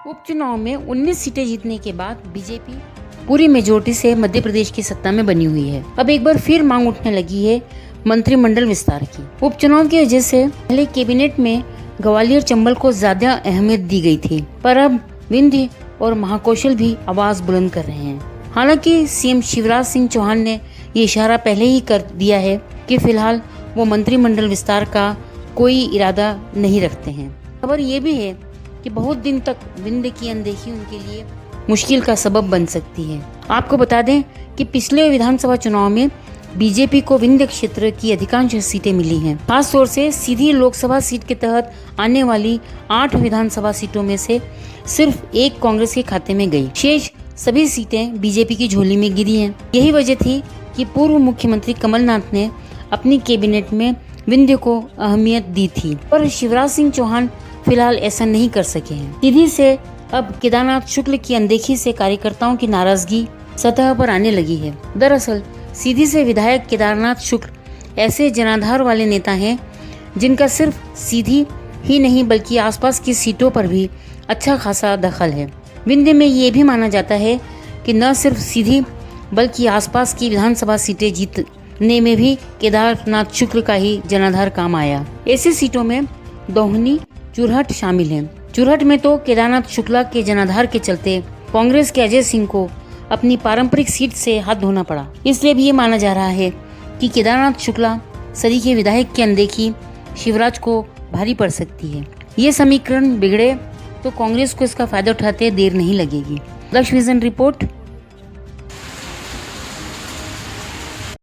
उपचुनाव में 19 सीटें जीतने के बाद बीजेपी पूरी मेजोरिटी से मध्य प्रदेश की सत्ता में बनी हुई है। अब एक बार फिर मांग उठने लगी है मंत्रिमंडल विस्तार की। उपचुनाव की वजह से पहले कैबिनेट में ग्वालियर चंबल को ज्यादा अहमियत दी गई थी, पर अब विंध्य और महाकौशल भी आवाज बुलंद कर रहे हैं। हालांकि सीएम शिवराज सिंह चौहान ने ये इशारा पहले ही कर दिया है कि फिलहाल वो मंत्रिमंडल विस्तार का कोई इरादा नहीं रखते हैं। खबर ये भी है कि बहुत दिन तक विंध्य की अनदेखी उनके लिए मुश्किल का सबब बन सकती है। आपको बता दें कि पिछले विधानसभा चुनाव में बीजेपी को विंध्य क्षेत्र की अधिकांश सीटें मिली हैं। खास तौर से सीधी लोकसभा सीट के तहत आने वाली 8 विधानसभा सीटों में से सिर्फ एक कांग्रेस के खाते में गई। शेष सभी सीटें बीजेपी की झोली में गिरी हैं। यही वजह थी कि पूर्व मुख्यमंत्री कमलनाथ ने अपनी कैबिनेट में विंध्य को अहमियत दी थी, पर शिवराज सिंह चौहान फिलहाल ऐसा नहीं कर सके हैं। सीधी से अब केदारनाथ शुक्ल की अनदेखी से कार्यकर्ताओं की नाराजगी सतह पर आने लगी है। दरअसल सीधी से विधायक केदारनाथ शुक्ल ऐसे जनाधार वाले नेता हैं जिनका सिर्फ सीधी ही नहीं बल्कि आसपास की सीटों पर भी अच्छा खासा दखल है। विंध्य में ये भी माना जाता है कि न सिर्फ सीधी बल्कि आसपास की विधानसभा सीटें जीतने में भी केदारनाथ शुक्ल का ही जनाधार काम आया। ऐसी सीटों में दोहनी, चुरहट शामिल हैं। चुरहट में तो केदारनाथ शुक्ला के जनाधार के चलते कांग्रेस के अजय सिंह को अपनी पारंपरिक सीट से हाथ धोना पड़ा। इसलिए भी ये माना जा रहा है कि केदारनाथ शुक्ला सरीखे विधायक की अनदेखी शिवराज को भारी पड़ सकती है। ये समीकरण बिगड़े तो कांग्रेस को इसका फायदा उठाते देर नहीं लगेगी। लक्ष्य विजन रिपोर्ट।